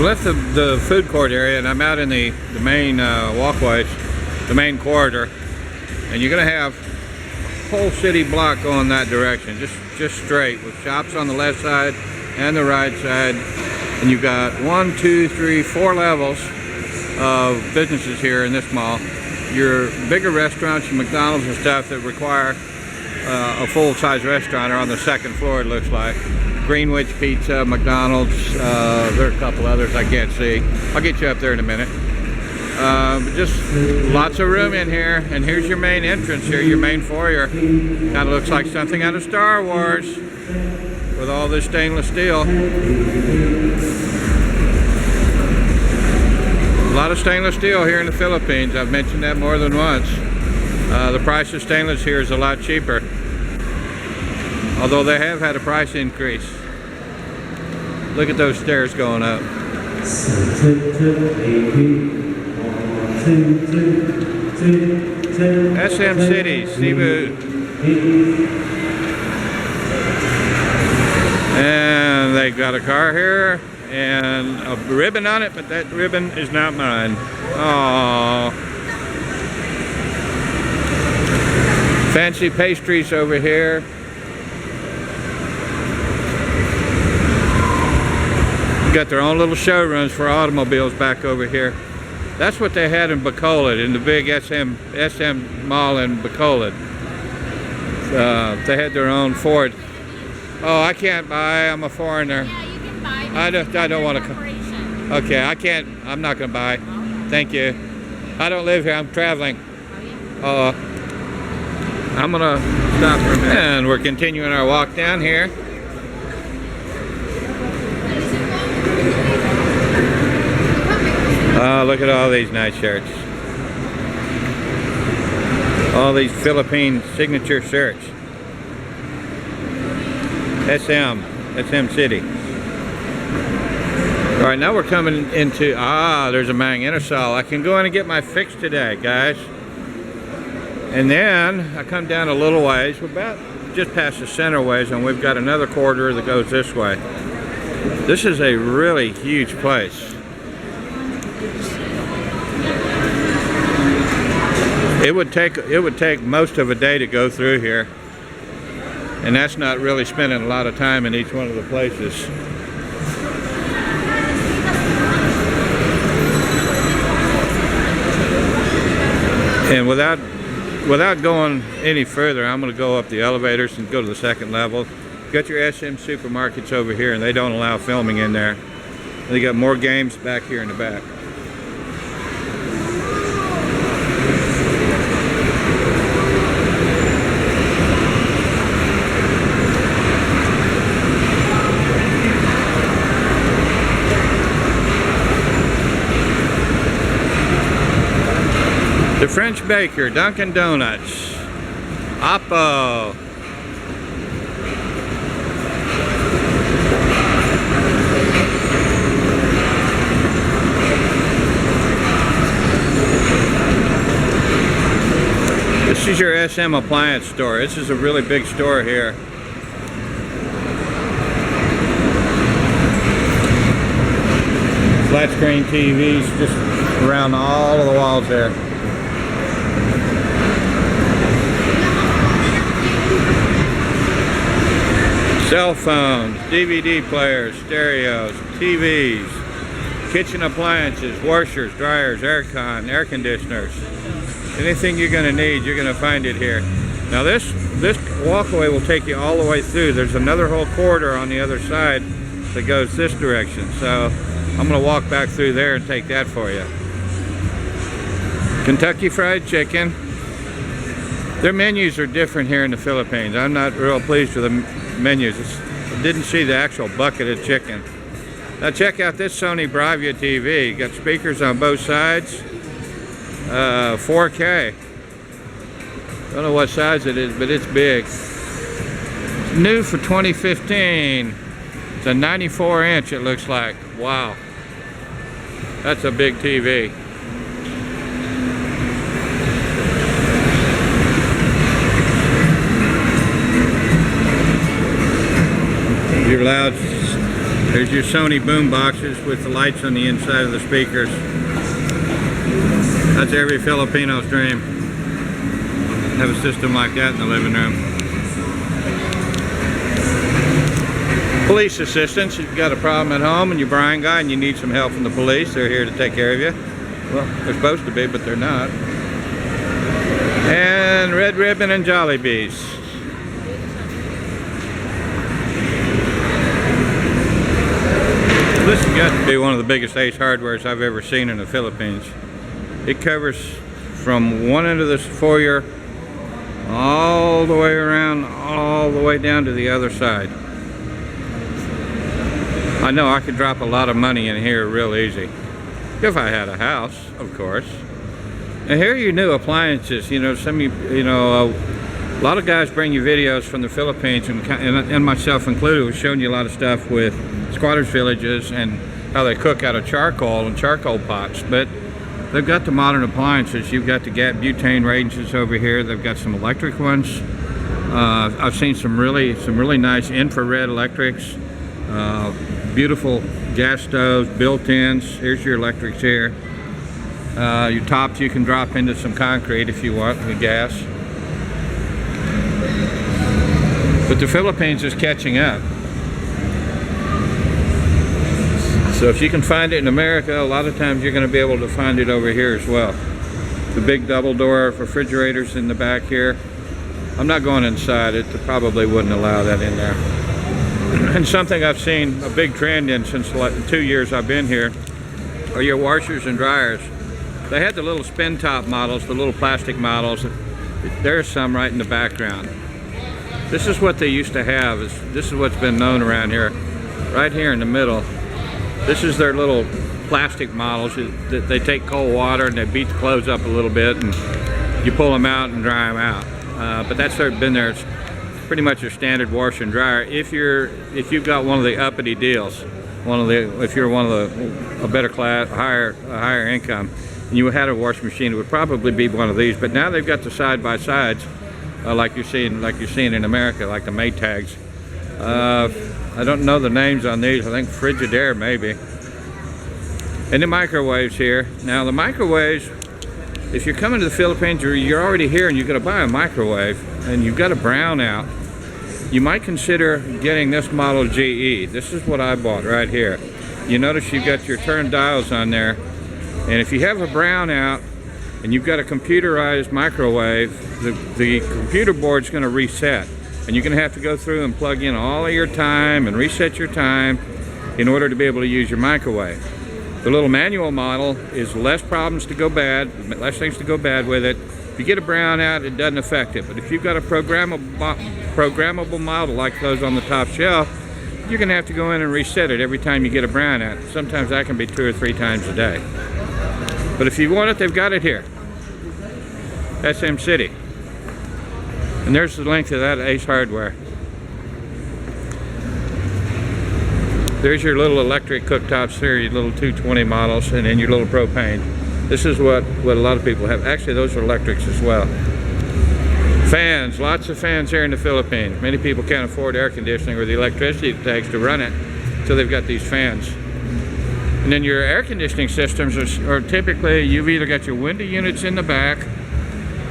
left the food court area and I'm out in the main walkways, the main corridor, and you're going to have a whole city block going that direction, just straight, with shops on the left side and the right side. And you've got 1, 2, 3, 4 levels of businesses here in this mall. Your bigger restaurants, your McDonald's and stuff that require a full-size restaurant are on the second floor, it looks like. Greenwich Pizza, McDonald's, there are a couple others I can't see. I'll get you up there in a minute. But just lots of room in here, and here's your main entrance here, your main foyer. Kind of looks like something out of Star Wars with all this stainless steel. A lot of stainless steel here in the Philippines. I've mentioned that more than once. The price of stainless here is a lot cheaper, although they have had a price increase. Look at those stairs going up. SM City, Cebu. And they got a car here and a ribbon on it, but that ribbon is not mine. Aww. Fancy pastries over here. Got their own little showrooms for automobiles back over here. That's what they had in Bacolod, in the big SM mall in Bacolod. They had their own Ford. Oh, I can't buy. I'm a foreigner. Yeah, you can buy. I don't want to. Okay, I can't. I'm not going to buy. Thank you. I don't live here. I'm traveling. I'm going to stop for a minute. And we're continuing our walk down here. Oh, look at all these nice shirts. All these Philippine signature shirts. SM City. All right, now we're coming into, there's a Mang Ingersoll. I can go in and get my fix today, guys. And then I come down a little ways. We're about just past the center ways, and we've got another corridor that goes this way. This is a really huge place. It would take most of a day to go through here, and that's not really spending a lot of time in each one of the places. And without going any further, I'm going to go up the elevators and go to the second level. You got your SM supermarkets over here, and they don't allow filming in there. They got more games back here in the back. The French Baker, Dunkin' Donuts, Oppo. This is your SM Appliance store. This is a really big store here. Flat screen TVs just around all of the walls there. Cell phones, DVD players, stereos, TVs, kitchen appliances, washers, dryers, aircon, air conditioners. Anything you're going to need, you're going to find it here. Now this walkway will take you all the way through. There's another whole corridor on the other side that goes this direction. So I'm going to walk back through there and take that for you. Kentucky Fried Chicken. Their menus are different here in the Philippines. I'm not real pleased with the menus. I didn't see the actual bucket of chicken. Now check out this Sony Bravia TV. Got speakers on both sides. 4K. Don't know what size it is, but it's big. It's new for 2015. It's a 94-inch, it looks like. Wow. That's a big TV. There's your Sony boom boxes with the lights on the inside of the speakers. That's every Filipino's dream. Have a system like that in the living room. Police assistance. If you've got a problem at home and you're a blind guy and you need some help from the police, they're here to take care of you. Well, they're supposed to be, but they're not. And Red Ribbon and Jollibees. This has got to be one of the biggest Ace Hardwares I've ever seen in the Philippines. It covers from one end of this foyer all the way around, all the way down to the other side. I know I could drop a lot of money in here real easy. If I had a house, of course. And here are your new appliances. You know, a lot of guys bring you videos from the Philippines, and myself included, was showing you a lot of stuff with squatters' villages and how they cook out of charcoal and charcoal pots. But they've got the modern appliances. You've got the butane ranges over here. They've got some electric ones. I've seen some really nice infrared electrics. Beautiful gas stoves, built-ins. Here's your electrics here. Your tops you can drop into some concrete if you want with gas. But the Philippines is catching up. So if you can find it in America, a lot of times you're going to be able to find it over here as well. The big double door refrigerators in the back here. I'm not going inside it. They probably wouldn't allow that in there. And something I've seen a big trend in since like the 2 years I've been here are your washers and dryers. They had the little spin top models, the little plastic models. There's some right in the background. This is what they used to have. This is what's been known around here. Right here in the middle. This is their little plastic models. They take cold water and they beat the clothes up a little bit and you pull them out and dry them out. But that's been there. It's pretty much your standard washer and dryer. If you've got one of the uppity deals, if you're one of a better class, higher income, and you had a washing machine, it would probably be one of these. But now they've got the side by sides, like you're seeing in America, like the Maytags. I don't know the names on these. I think Frigidaire maybe. And the microwaves here. Now the microwaves, if you're coming to the Philippines, you're already here and you're going to buy a microwave and you've got a brownout, you might consider getting this model GE. This is what I bought right here. You notice you've got your turn dials on there, and if you have a brownout and you've got a computerized microwave, the computer board's going to reset, and you're going to have to go through and plug in all of your time and reset your time in order to be able to use your microwave. The little manual model is less problems to go bad, less things to go bad with it. If you get a brownout, it doesn't affect it. But if you've got a programmable model like those on the top shelf, you're going to have to go in and reset it every time you get a brownout. Sometimes that can be 2 or 3 times a day. But if you want it, they've got it here. SM City. And there's the link to that Ace Hardware. There's your little electric cooktops here, your little 220 models, and then your little propane. This is what a lot of people have. Actually, those are electrics as well. Fans, lots of fans here in the Philippines. Many people can't afford air conditioning or the electricity it takes to run it, so they've got these fans. And then your air conditioning systems are typically, you've either got your window units in the back,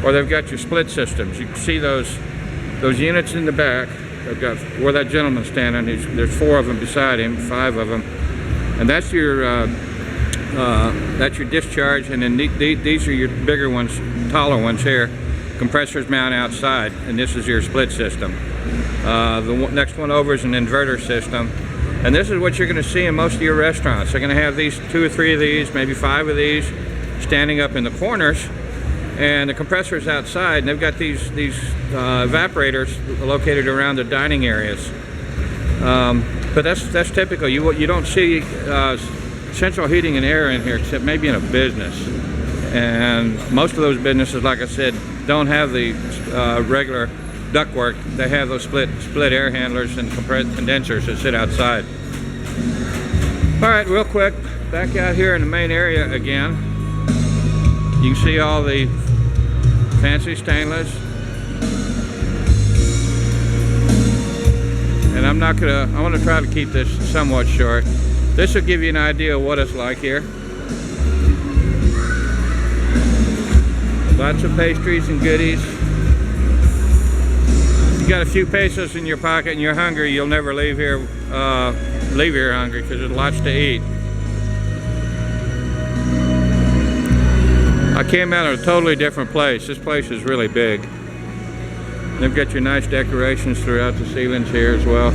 or they've got your split systems. You can see those units in the back. They've got where that gentleman's standing. There's 4 of them beside him, 5 of them, and that's your discharge. And then these are your bigger ones, taller ones here. Compressors mount outside, and this is your split system. The next one over is an inverter system, and this is what you're going to see in most of your restaurants. They're going to have these 2 or 3 of these, maybe 5 of these, standing up in the corners. And the compressor's outside, and they've got these evaporators located around the dining areas. But that's typical. You don't see central heating and air in here, except maybe in a business. And most of those businesses, like I said, don't have the regular ductwork. They have those split air handlers and condensers that sit outside. All right, real quick, back out here in the main area again. You can see all the fancy stainless. And I'm I want to try to keep this somewhat short. This will give you an idea of what it's like here. Lots of pastries and goodies. If you got a few pesos in your pocket and you're hungry, you'll never leave here hungry, because there's lots to eat. I came out of a totally different place. This place is really big. They've got your nice decorations throughout the ceilings here as well.